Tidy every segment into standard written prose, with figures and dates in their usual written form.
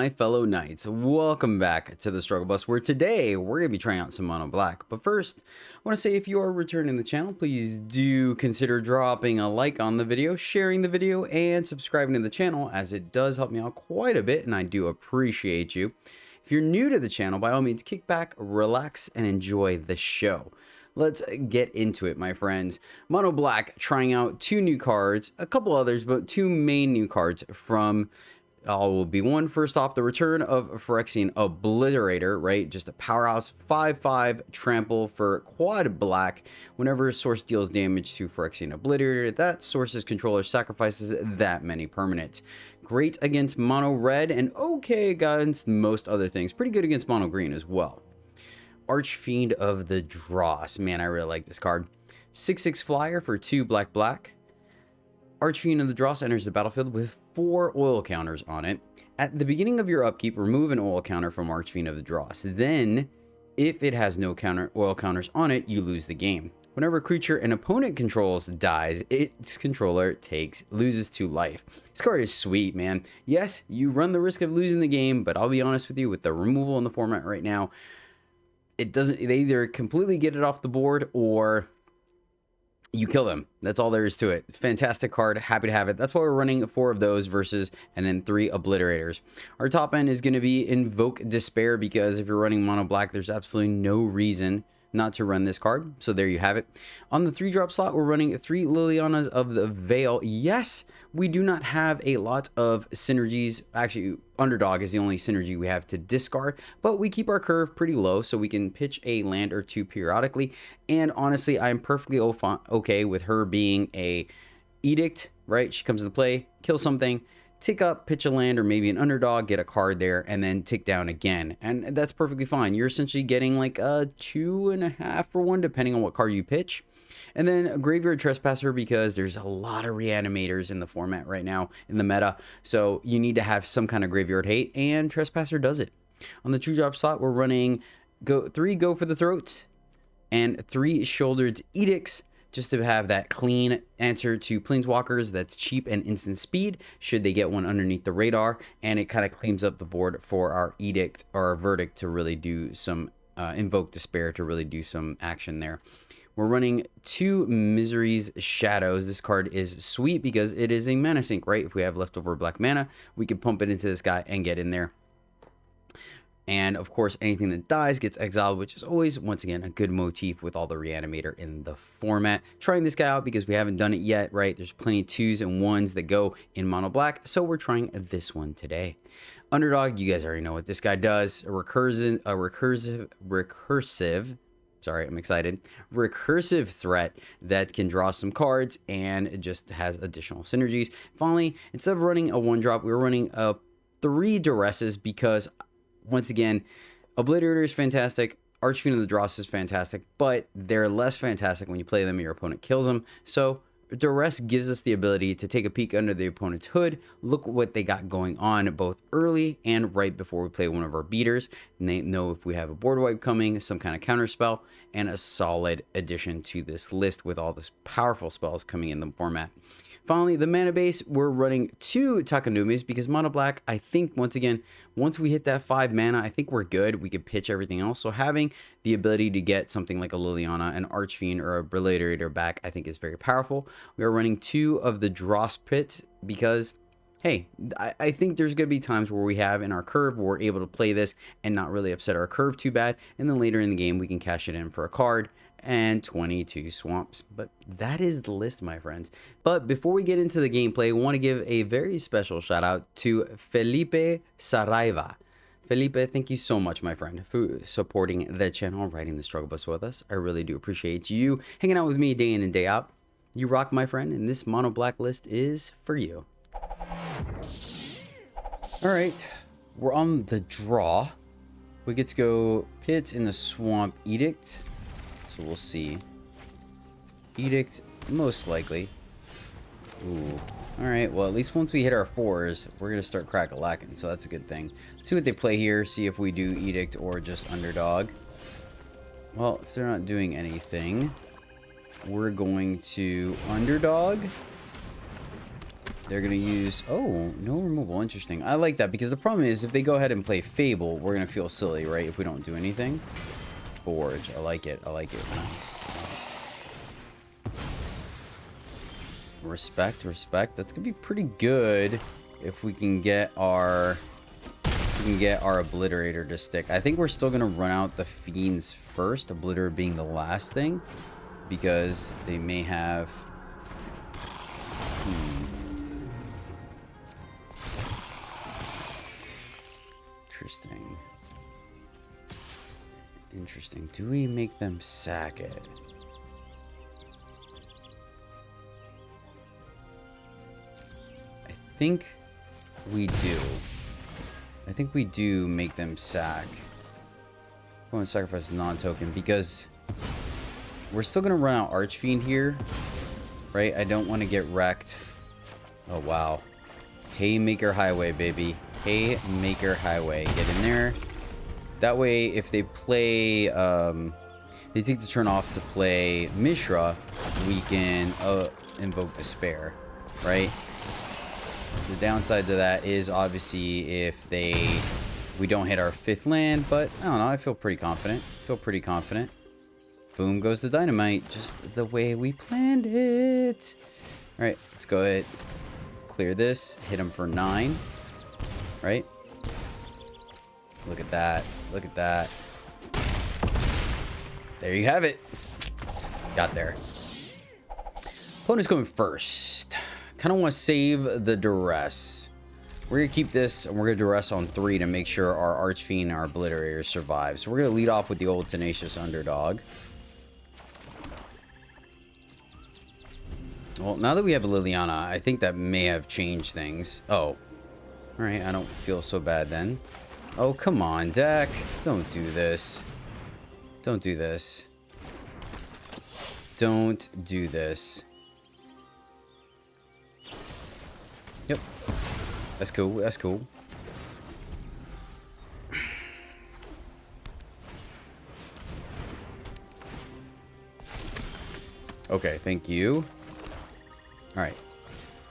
my fellow knights, welcome back to the Struggle Bus, where today we're going to be trying out some mono black. But first, I want to say if you are returning to the channel, please do consider dropping a like on the video, sharing the video, and subscribing to the channel, as it does help me out quite a bit, and I do appreciate you. If you're new to the channel, by all means, kick back, relax, and enjoy the show. Let's get into it, my friends. Mono Black trying out two new cards, a couple others, but two main new cards from, will be one, first off, the return of Phyrexian Obliterator, right? Just a powerhouse 5/5 trample for quad black. Whenever a source deals damage to Phyrexian Obliterator, that source's controller sacrifices that many permanents. Great against mono red and okay against most other things. Pretty good against mono green as well. Archfiend of the Dross. Man, I really like this card. 6/6 flyer for 2 black. Archfiend of the Dross enters the battlefield with 4 oil counters on it. At the beginning of your upkeep, remove an oil counter from Archfiend of the Dross. Then, if it has no oil counters on it, you lose the game. Whenever a creature an opponent controls dies, its controller loses 2 life. This card is sweet, man. Yes, you run the risk of losing the game, but I'll be honest with you, with the removal in the format right now, they either completely get it off the board or you kill them. That's all there is to it. Fantastic card. Happy to have it. That's why we're running 4 of those versus, and then 3 Obliterators. Our top end is going to be Invoke Despair, because if you're running mono black, there's absolutely no reason not to run this card. So there you have it. On the 3-drop slot, we're running 3 Lilianas of the Veil. Yes, we do not have a lot of synergies. Actually, Underdog is the only synergy we have to discard, but we keep our curve pretty low so we can pitch a land or 2 periodically. And honestly, I'm perfectly okay with her being a Edict, right? She comes into play, kill something, tick up, pitch a land, or maybe an Underdog, get a card there, and then tick down again. And that's perfectly fine. You're essentially getting like a 2.5 for 1, depending on what card you pitch. And then a Graveyard Trespasser, because there's a lot of reanimators in the format right now, in the meta. So you need to have some kind of Graveyard hate, and Trespasser does it. On the 2-drop slot, we're running 3 Go for the Throats and 3 Shouldered Edicts, just to have that clean answer to Planeswalkers that's cheap and instant speed, should they get one underneath the radar, and it kind of cleans up the board for our Edict or our Verdict to really do some, Invoke Despair to really do some action there. We're running 2 Misery's Shadows. This card is sweet because it is a mana sink, right? If we have leftover black mana, we can pump it into this guy and get in there. And of course, anything that dies gets exiled, which is always, once again, a good motif with all the reanimator in the format. Trying this guy out because we haven't done it yet, right? There's plenty of 2s and 1s that go in mono black, so we're trying this one today. Underdog, you guys already know what this guy does. Sorry, I'm excited. Recursive threat that can draw some cards and it just has additional synergies. Finally, instead of running a 1-drop, we're running 3 Duresses because, once again, Obliterator is fantastic, Archfiend of the Dross is fantastic, but they're less fantastic when you play them and your opponent kills them. So Duress gives us the ability to take a peek under the opponent's hood, look what they got going on both early and right before we play one of our beaters, and they know if we have a board wipe coming, some kind of counter spell, and a solid addition to this list with all this powerful spells coming in the format. Finally, the mana base, we're running 2 Takanumis because mono black, I think, once again, once we hit that 5 mana, I think we're good. We could pitch everything else. So having the ability to get something like a Liliana, an Archfiend, or a Obliterator back, I think is very powerful. We are running 2 of the Dross Pit because, hey, I think there's going to be times where we have in our curve where we're able to play this and not really upset our curve too bad. And then later in the game, we can cash it in for a card and 22 swamps. But that is the list, my friends. But before we get into the gameplay, I want to give a very special shout out to Felipe Saraiva. Felipe, thank you so much, my friend, for supporting the channel, riding the struggle bus with us. I really do appreciate you hanging out with me day in and day out. You rock, my friend, and this mono black list is for you. All right, we're on the draw. We get to go Pits in the Swamp Edict. So we'll see. Edict, most likely. Ooh. Alright, well, at least once we hit our 4s, we're going to start crack-a-lacking, so that's a good thing. Let's see what they play here, see if we do Edict or just Underdog. Well, if they're not doing anything, we're going to Underdog. They're going to use... Oh, no removal. Interesting. I like that because the problem is if they go ahead and play Fable, we're going to feel silly, right? If we don't do anything. Forge. I like it. I like it. Nice. Nice. Respect. Respect. That's going to be pretty good if we can get our... We can get our Obliterator to stick. I think we're still going to run out the Fiends first. Obliterator being the last thing. Because they may have... Interesting. Interesting. Do we make them sack it? I think we do. I think we do make them sack. Go and sacrifice a non-token because we're still going to run out Archfiend here. Right? I don't want to get wrecked. Oh, wow. Haymaker Highway, baby. Haymaker Highway. Get in there. That way, if they play... they take the turn off to play Mishra, we can invoke Despair. Right? The downside to that is obviously if we don't hit our 5th land, but I don't know. I feel pretty confident. Boom goes the dynamite, just the way we planned it. All right, let's go ahead, clear this, hit him for 9. Right? Look at that. Look at that. There you have it. Got there. Opponent's going first. Kind of want to save the duress. We're going to keep this, and we're going to duress on 3 to make sure our Archfiend and our Obliterator survive. So we're going to lead off with the old Tenacious Underdog. Well, now that we have Liliana, I think that may have changed things. Oh. Alright, I don't feel so bad then. Oh, come on, deck. Don't do this. Don't do this. Don't do this. Yep. That's cool. That's cool. Okay, thank you. Alright.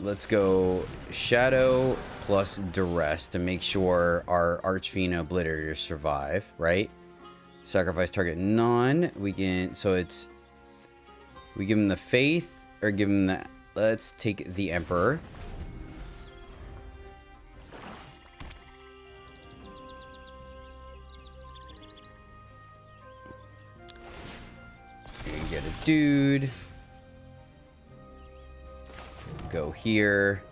Let's go Shadow plus Duress to make sure our Archfiend and Obliterator survive, right? Sacrifice target none. We can... So it's... We give him the Faith or give him the... Let's take the Emperor. And get a dude. Go here.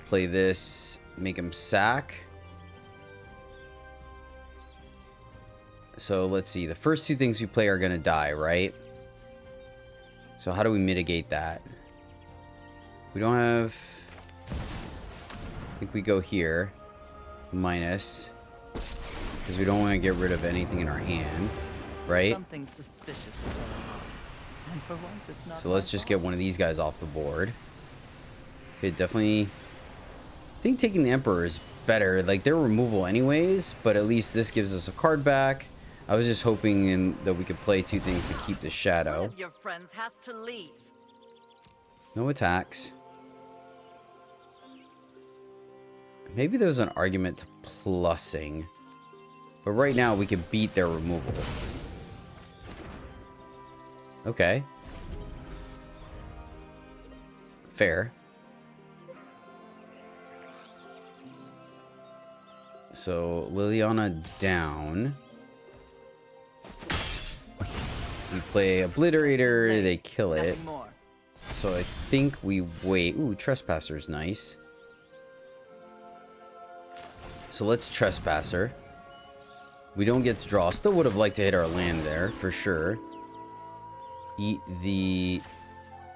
Play this. Make him sack. So let's see. The first 2 things we play are going to die, right? So how do we mitigate that? We don't have... I think we go here. Minus. Because we don't want to get rid of anything in our hand. Right? Something suspicious is going on. And for once it's not. So let's just get one of these guys off the board. Okay, definitely... I think taking the Emperor is better. Like, they're removal anyways, but at least this gives us a card back. I was just hoping that we could play 2 things to keep the Shadow. One of your friends has to leave. No attacks. Maybe there's an argument to plussing. But right now we can beat their removal. Okay. Fair. So, Liliana down. We play Obliterator, they kill it. So I think we wait. Ooh, Trespasser's nice. So let's Trespasser. We don't get to draw. Still would have liked to hit our land there, for sure. Eat the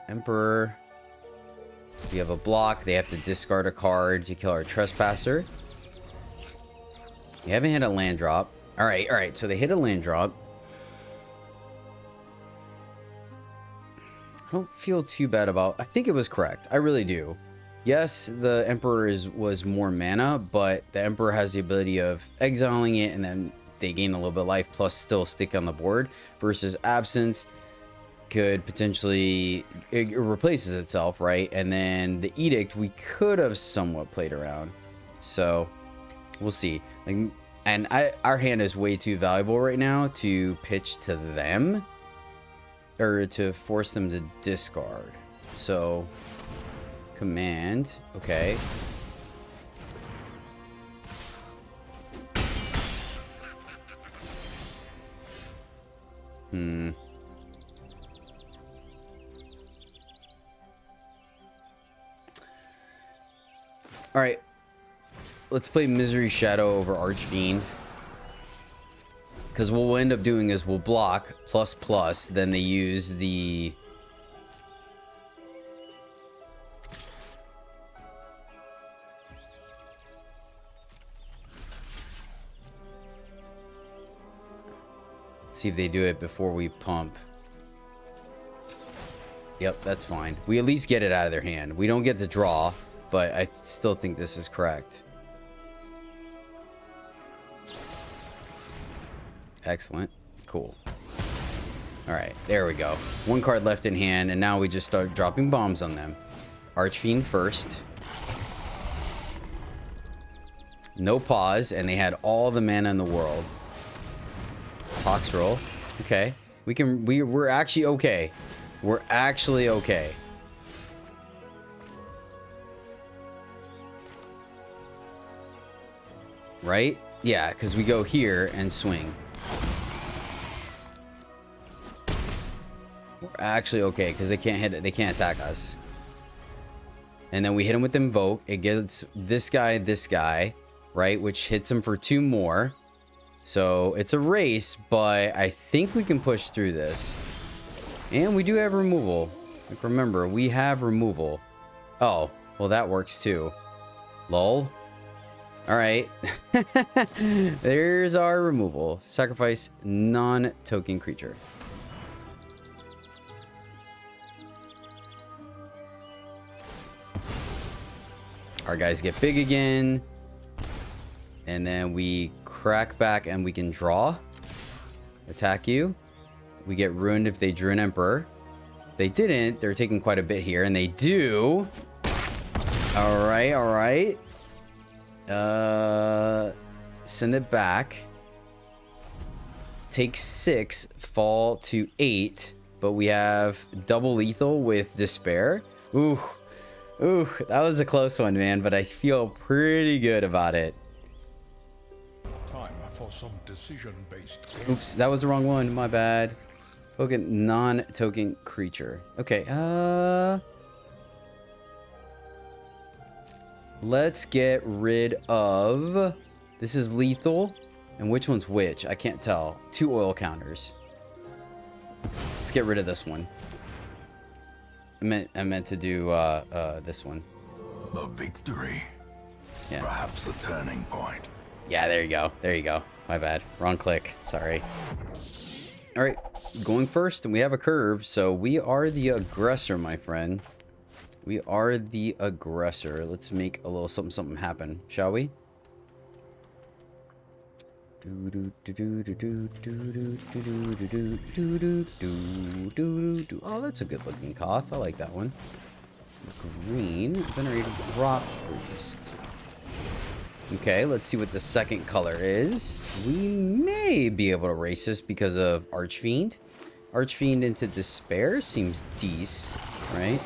Emperor. We have a block. They have to discard a card to kill our Trespasser. We haven't hit a land drop. Alright, alright. So they hit a land drop. I don't feel too bad about... I think it was correct. I really do. Yes, the Emperor was more mana, but the Emperor has the ability of exiling it and then they gain a little bit of life plus still stick on the board versus Absence. could potentially, it replaces itself, right? And then the edict we could have somewhat played around. So we'll see. Like, and our hand is way too valuable right now to pitch to them, or to force them to discard. So command, okay. All right, let's play Misery Shadow over Archfiend. Because what we'll end up doing is we'll block ++, then they use the... Let's see if they do it before we pump. Yep, that's fine. We at least get it out of their hand. We don't get to draw, but I still think this is correct. Excellent. Cool. Alright, there we go. One card left in hand, and now we just start dropping bombs on them. Archfiend first. No pause, and they had all the mana in the world. Fox roll. Okay. We're actually okay. We're actually okay. Right? Yeah, because we go here and swing. We're actually okay because they can't hit it. They can't attack us. And then we hit him with Invoke. It gets this guy, right? Which hits him for 2 more. So it's a race, but I think we can push through this. And we do have removal. Like, remember, we have removal. Oh, well, that works too. Lol. All right. There's our removal. Sacrifice non-token creature. Our guys get big again. And then we crack back and we can draw. Attack you. We get ruined if they drew an Emperor. They didn't. They're taking quite a bit here, and they do. All right, all right. Send it back. Take 6, fall to 8, but we have double lethal with Despair. Ooh, ooh, that was a close one, man, but I feel pretty good about it. Time for some decision-based. Oops, that was the wrong one. My bad. Token, non-token creature. Okay, let's get rid of... This is lethal. And which one's which? I can't tell. 2 oil counters. Let's get rid of this one. I meant to do this one. A victory. Yeah. Perhaps the turning point. Yeah, there you go. There you go. My bad. Wrong click. Sorry. All right, going first, and we have a curve, so we are the aggressor, my friend. We are the aggressor. Let's make a little something happen, shall we? Oh, that's a good looking Koth. I like that one. Green, venerated rock priest. Okay, let's see what the second color is. We may be able to race this because of Archfiend. Archfiend into Despair seems decent, right?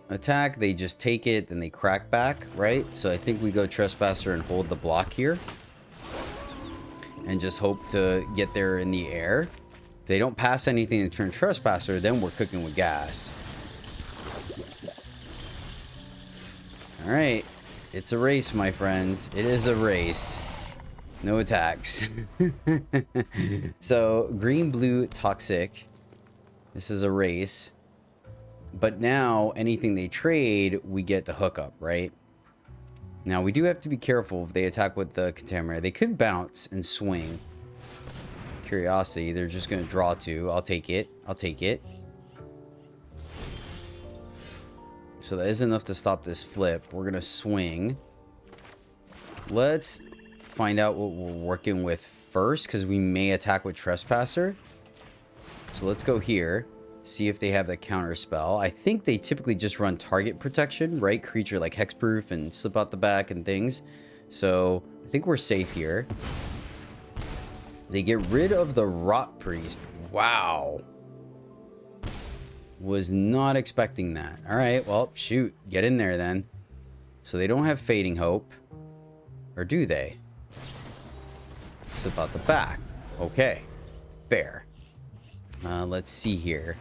Attack, they just take it, then they crack back, right? So I think we go Trespasser and hold the block here. And just hope to get there in the air. If they don't pass anything and turn Trespasser, then we're cooking with gas. All right, it's a race, my friends. It is a race. No attacks. So green, blue, toxic. This is a race. But now anything they trade, we get the hookup, right? Now we do have to be careful if they attack with the Contaminator. They could bounce and swing. Curiosity, they're just going to draw 2. I'll take it. I'll take it. So that is enough to stop this flip. We're going to swing. Let's find out what we're working with first because we may attack with Trespasser. So let's go here. See if they have the counter spell. I think they typically just run target protection, right? Creature like hexproof and slip out the back and things. So I think we're safe here. They get rid of the Rot Priest. Wow. Was not expecting that. All right, well, shoot. Get in there then. So they don't have Fading Hope. Or do they? Slip out the back. Okay. Fair. Let's see here.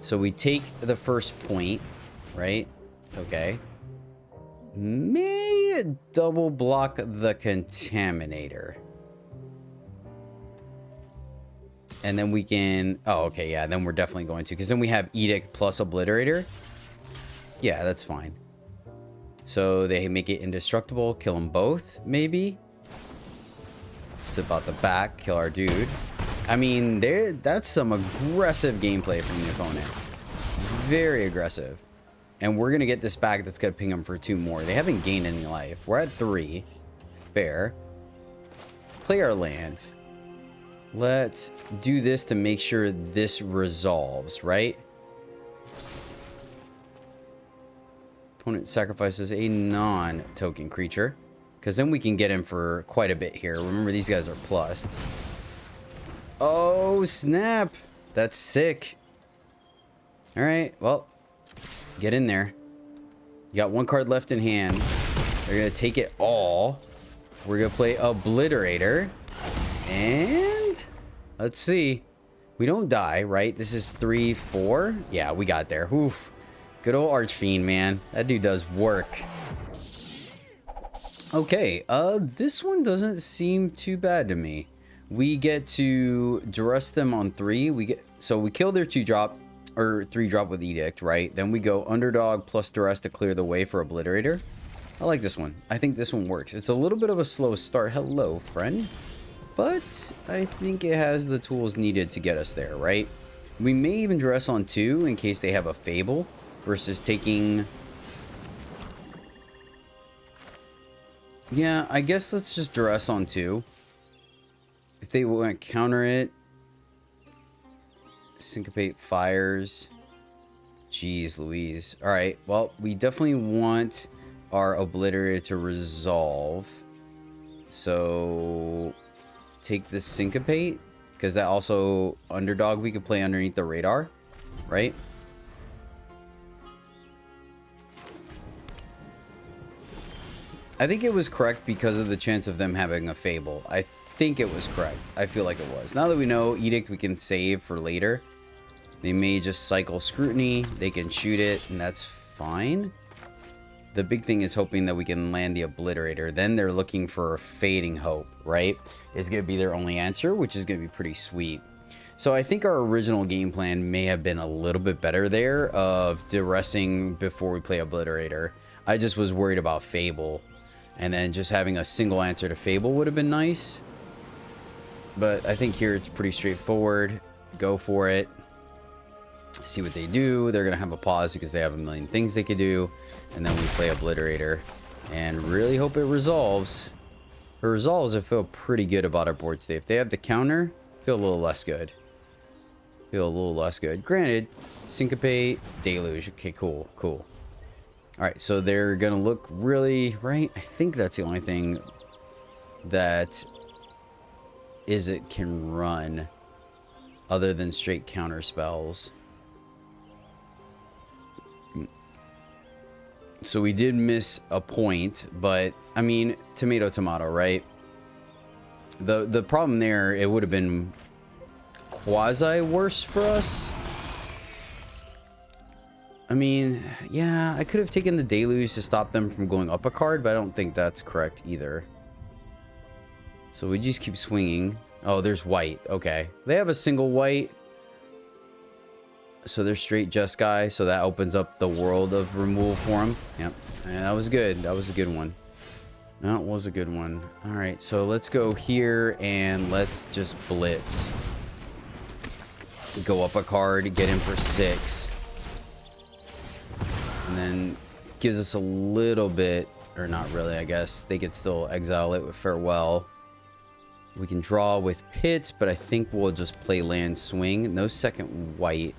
So we take the first point, right? Okay. May double block the Contaminator. And then we can... Oh, okay, yeah, then we're definitely going to. Because then we have Edict plus Obliterator. Yeah, that's fine. So they make it indestructible. Kill them both, maybe. Slip out the back. Kill our dude. I mean, that's some aggressive gameplay from the opponent. Very aggressive. And we're going to get this back that's going to ping them for 2 more. They haven't gained any life. We're at 3. Fair. Play our land. Let's do this to make sure this resolves, right? Opponent sacrifices a non-token creature. Because then we can get him for quite a bit here. Remember, these guys are plussed. Oh, snap. That's sick. All right, well, get in there. You got 1 card left in hand. They're going to take it all. We're going to play Obliterator. And let's see. We don't die, right? This is 3, 4. Yeah, we got there. Oof. Good old Archfiend, man. That dude does work. Okay, this one doesn't seem too bad to me. We get to duress them on 3. So we kill their 2-drop or 3-drop with Edict, right? Then we go Underdog plus duress to clear the way for Obliterator. I like this one. I think this one works. It's a little bit of a slow start. Hello, friend. But I think it has the tools needed to get us there, right? We may even duress on 2 in case they have a Fable versus taking... Yeah, I guess let's just duress on 2. If they want to counter it, Syncopate Fires. Jeez Louise. Alright, well, we definitely want our Obliterator to resolve. So, take the Syncopate, because that also, Underdog, we could play underneath the radar, right? I think it was correct because of the chance of them having a Fable. I think it was correct. I feel like it was. Now that we know Edict we can save for later. They may just cycle Scrutiny. They can shoot it, and that's fine. The big thing is hoping that we can land the Obliterator. Then they're looking for a Fading Hope, right? It's going to be their only answer, which is going to be pretty sweet. So I think our original game plan may have been a little bit better there of duressing before we play Obliterator. I just was worried about Fable. And then just having a single answer to Fable would have been nice. But I think here it's pretty straightforward. Go for it. See what they do. They're going to have a pause because they have a million things they could do. And then we play Obliterator. And really hope it resolves. If it resolves, I feel pretty good about our board state. If they have the counter, I feel a little less good. Granted, Syncopate, Deluge. Okay, cool. Alright, so they're going to look really, right? I think that's the only thing that it can run other than straight counter spells. So we did miss a point, but, I mean, tomato, right? The problem there, it would have been quasi worse for us. I mean, yeah, I could have taken the Deluge to stop them from going up a card, but I don't think that's correct either. So we just keep swinging. Oh, there's white. Okay. They have a single white. So they're straight Jeskai, so that opens up the world of removal for them. Yep. And that was good. That was a good one. That was a good one. All right, so let's go here and let's just blitz. Go up a card, get in for 6. And then gives us a little bit, or not really, I guess. They could still exile it with Farewell. We can draw with pits, but I think we'll just play land swing. No second white.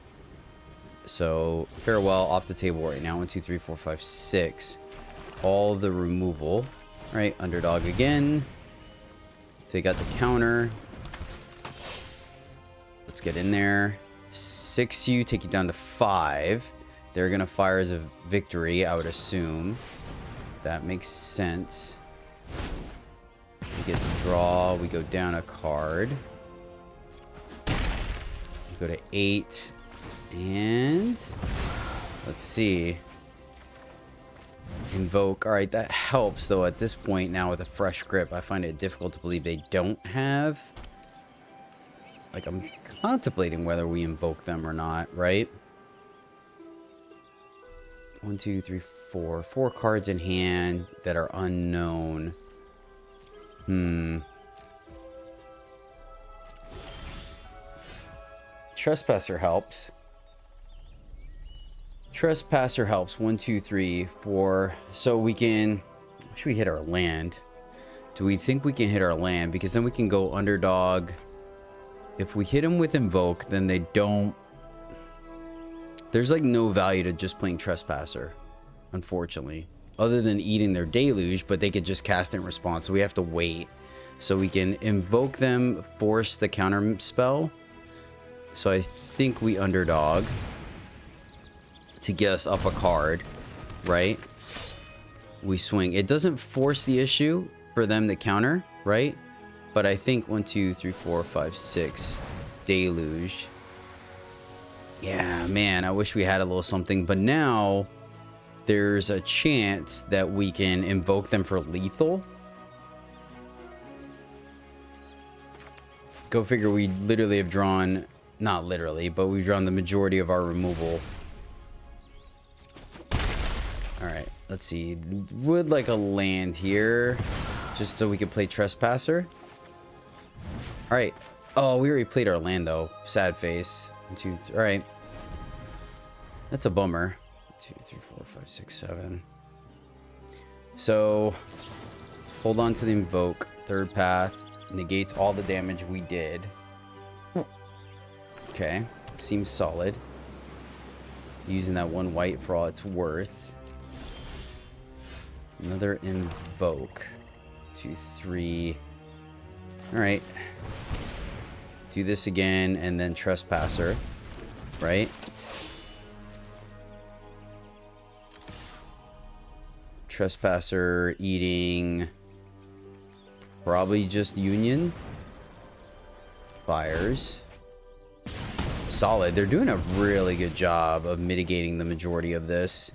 So farewell off the table right now. 1, 2, 3, 4, 5, 6. All the removal. All right, underdog again. They got the counter. Let's get in there. 6 you, take you down to 5. They're gonna fire as a victory, I would assume. That makes sense. We get to draw. We go down a card. We go to 8. And let's see. Invoke. All right, that helps, though, at this point now with a fresh grip. I find it difficult to believe they don't have. Like, I'm contemplating whether we invoke them or not, right? 1, 2, 3, 4. 4 cards in hand that are unknown. Trespasser helps. Trespasser helps. 1, 2, 3, 4. So we can... Should we hit our land? Do we think we can hit our land? Because then we can go underdog. If we hit them with invoke, then they don't... There's like no value to just playing Trespasser, unfortunately. Other than eating their deluge, but they could just cast it in response. So we have to wait. So we can invoke them, force the counter spell. So I think we underdog to get us up a card, right? We swing. It doesn't force the issue for them to counter, right? But I think 1, 2, 3, 4, 5, 6 deluge. Yeah, man, I wish we had a little something. But now there's a chance that we can invoke them for lethal. Go figure, we literally have drawn, not literally, but we've drawn the majority of our removal. Alright, let's see. Would like a land here, just so we could play Trespasser. Alright. Oh, we already played our land, though. Sad face. 1, 2, 3. Alright. That's a bummer. 2, 3, 4, 5, 6, 7. So, hold on to the invoke. Third path. Negates all the damage we did. Okay. Seems solid. Using that 1 white for all it's worth. Another invoke. 2, 3. Alright. Do this again, and then Trespasser. Right? Trespasser eating... Probably just Union. Fires. Solid. They're doing a really good job of mitigating the majority of this.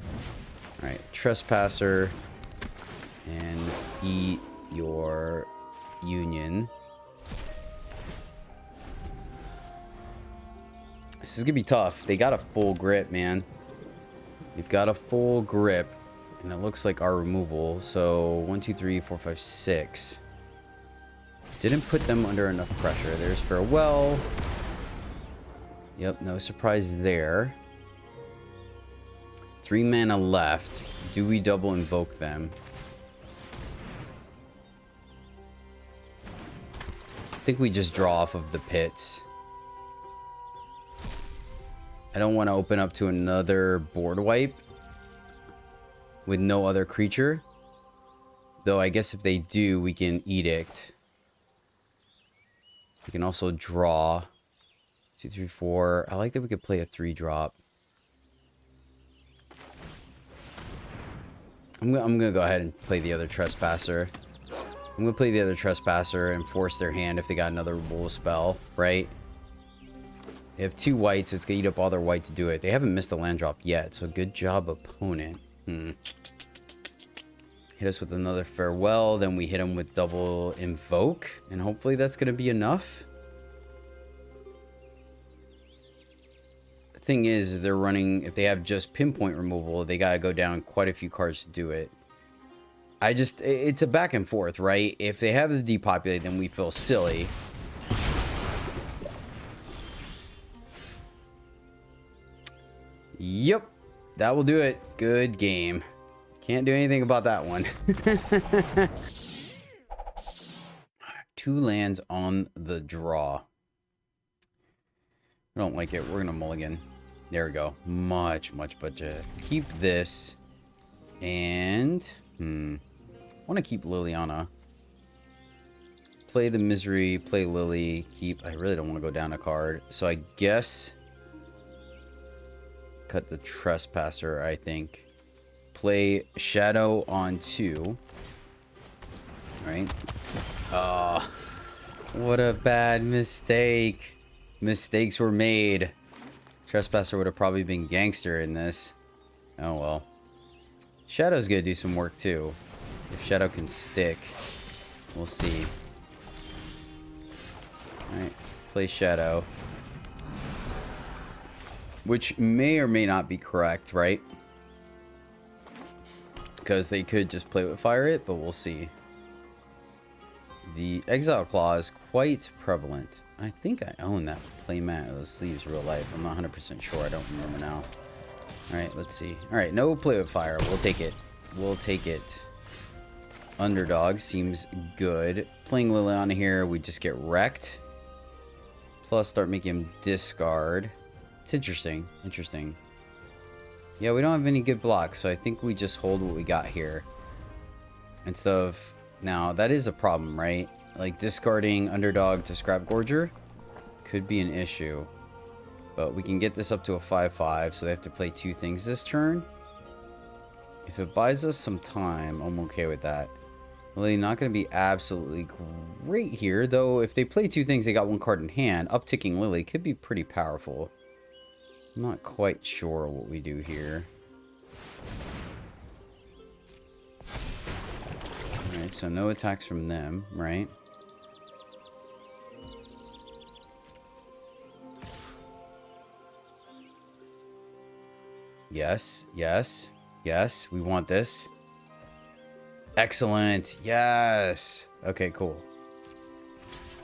Alright, Trespasser. And eat your Union. This is gonna be tough. They got a full grip, man. They've got a full grip. And it looks like our removal. So 1, 2, 3, 4, 5, 6. Didn't put them under enough pressure. There's farewell. Yep, no surprise there. 3 mana left. Do we double invoke them? I think we just draw off of the pits. I don't want to open up to another board wipe with no other creature. Though I guess if they do, we can edict. We can also draw. 2, 3, 4. I like that we could play a 3-drop. I'm gonna go ahead and play the other Trespasser. I'm gonna play the other Trespasser and force their hand if they got another removal spell, right? They have 2 whites, so it's gonna eat up all their white to do it. They haven't missed a land drop yet, so good job, opponent. Hit us with another farewell, then we hit them with double invoke, and hopefully that's gonna be enough. The thing is, they're running, if they have just pinpoint removal, they gotta go down quite a few cards to do it. It's a back and forth, right? If they have the depopulate, then we feel silly. Yep, that will do it. Good game. Can't do anything about that one. 2 2 lands on the draw. I don't like it. We're going to mulligan. There we go. Much better. Keep this. And... I want to keep Liliana. Play the Misery. Play Lily. Keep... I really don't want to go down a card. So I guess... cut the Trespasser, I think. Play Shadow on 2. Right? Oh, what a bad mistake. Mistakes were made. Trespasser would have probably been gangster in this. Oh well. Shadow's gonna do some work too. If Shadow can stick. We'll see. Alright. Play Shadow. Which may or may not be correct, right? Because they could just play with Fire It, but we'll see. The Exile Claw is quite prevalent. I think I own that playmat of the sleeves real life. I'm not 100% sure. I don't remember now. Alright, let's see. Alright, no play with fire. We'll take it. We'll take it. Underdog seems good. Playing Liliana here, we just get wrecked. Plus start making him discard. It's interesting. Interesting. Yeah, we don't have any good blocks, so I think we just hold what we got here. Instead of... Now, that is a problem, right? Like, discarding Underdog to Scrap Gorger could be an issue. But we can get this up to a 5/5, so they have to play 2 things this turn. If it buys us some time, I'm okay with that. Really not going to be absolutely great here, though if they play 2 things, they got 1 card in hand. Upticking Lily could be pretty powerful. I'm not quite sure what we do here. Alright, so no attacks from them, right? Yes, yes, yes, we want this. Excellent, yes! Okay, cool.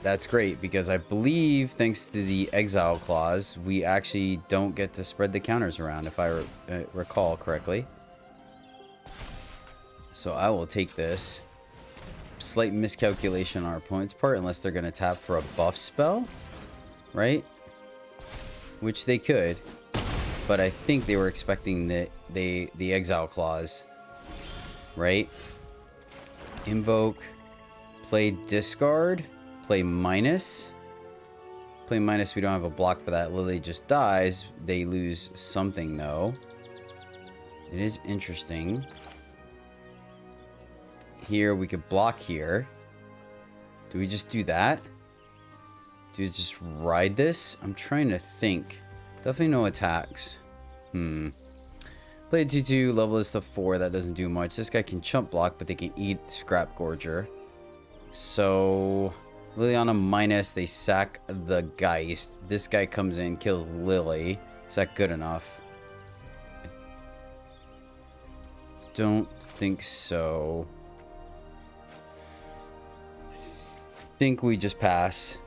That's great, because I believe, thanks to the Exile Clause, we actually don't get to spread the counters around, if I recall correctly. So I will take this. Slight miscalculation on our opponent's part, unless they're going to tap for a buff spell, right? Which they could, but I think they were expecting the Exile Clause, right? Invoke, play discard, play minus. Play minus, we don't have a block for that. Lily just dies. They lose something though. It is interesting. Here, we could block here. Do we just do that? Do we just ride this? I'm trying to think. Definitely no attacks. Play a 2/2, level this to 4. That doesn't do much. This guy can chump block, but they can eat Scrap Gorger. So, Liliana minus, they sack the Geist. This guy comes in, kills Lily. Is that good enough? Don't think so. Think we just pass.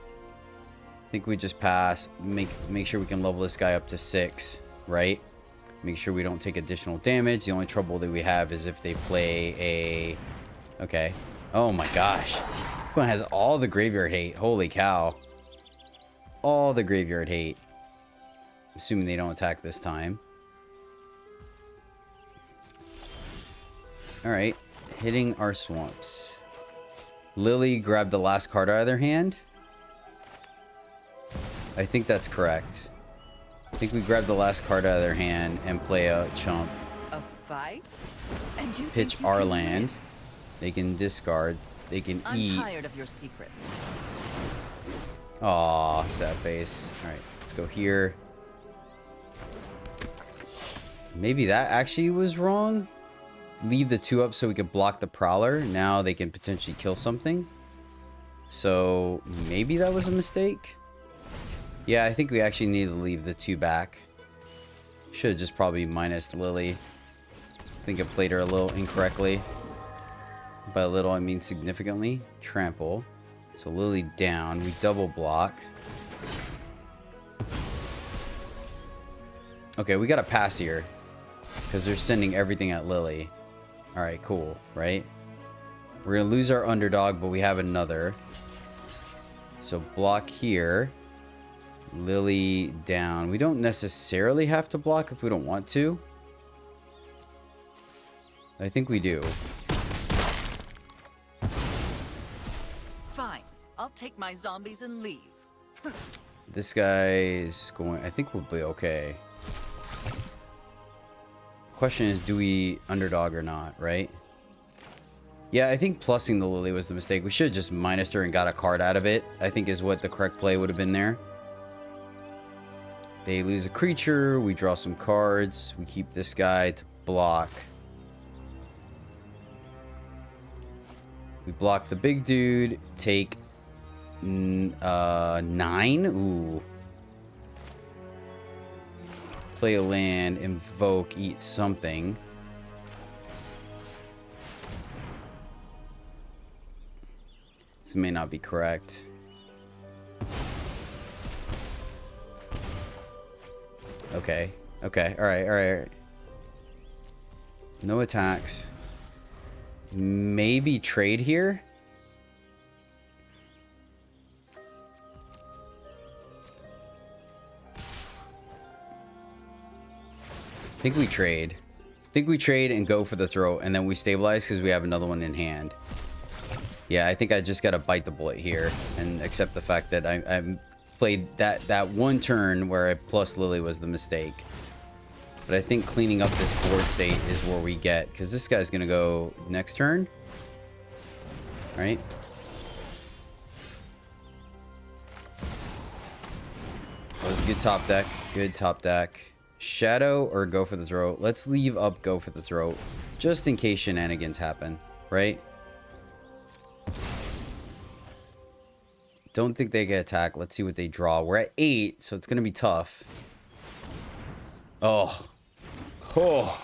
Think we just pass. Make sure we can level this guy up to 6, right? Make sure we don't take additional damage. The only trouble that we have is if they play a... Okay. Oh my gosh. This one has all the graveyard hate. Holy cow. All the graveyard hate. Assuming they don't attack this time. Alright. Hitting our swamps. Lily grabbed the last card out of their hand. I think that's correct. I think we grab the last card out of their hand and play a chump. A fight? And you Pitch our land. They can discard. They can eat. I'm tired of your secrets. Aw, sad face. Alright, let's go here. Maybe that actually was wrong. Leave the 2 up so we could block the Prowler. Now they can potentially kill something. So maybe that was a mistake. Yeah, I think we actually need to leave the 2 back. Should have just probably minus Lily. I think I played her a little incorrectly. By a little, I mean significantly. Trample. So Lily down. We double block. Okay, we got to pass here. Because they're sending everything at Lily. Alright, cool, right? We're going to lose our Underdog, but we have another. So block here. Lily down. We don't necessarily have to block if we don't want to. I think we do. Fine. I'll take my zombies and leave. This guy is going... I think we'll be okay. Question is, do we underdog or not, right? Yeah, I think plussing the Lily was the mistake. We should have just minused her and got a card out of it, I think is what the correct play would have been there. They lose a creature. We draw some cards. We keep this guy to block. We block the big dude. Take 9. Ooh. Play a land. Invoke. Eat something. This may not be correct. Okay. Okay. All right. All right. All right. No attacks. Maybe trade here. I think we trade. I think we trade and go for the throat, and then we stabilize because we have another one in hand. Yeah, I think I just got to bite the bullet here and accept the fact that I played that one turn where I plus Lily was the mistake. But I think cleaning up this board state is where we get, because this guy's going to go next turn. Right? That was a good top deck. Good top deck. Shadow or go for the throat. Let's leave up go for the throat. Just in case shenanigans happen. Right? Don't think they get attacked. Let's see what they draw. We're at 8, so it's going to be tough. Oh. Oh.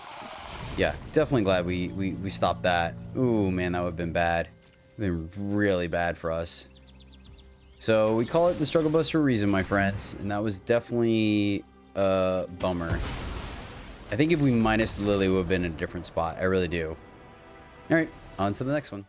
Yeah, definitely glad we stopped that. Ooh, man, that would have been bad. Been really bad for us. So we call it the struggle bus for a reason, my friends. And that was definitely a bummer. I think if we minus Lily, we would have been in a different spot. I really do. All right, on to the next one.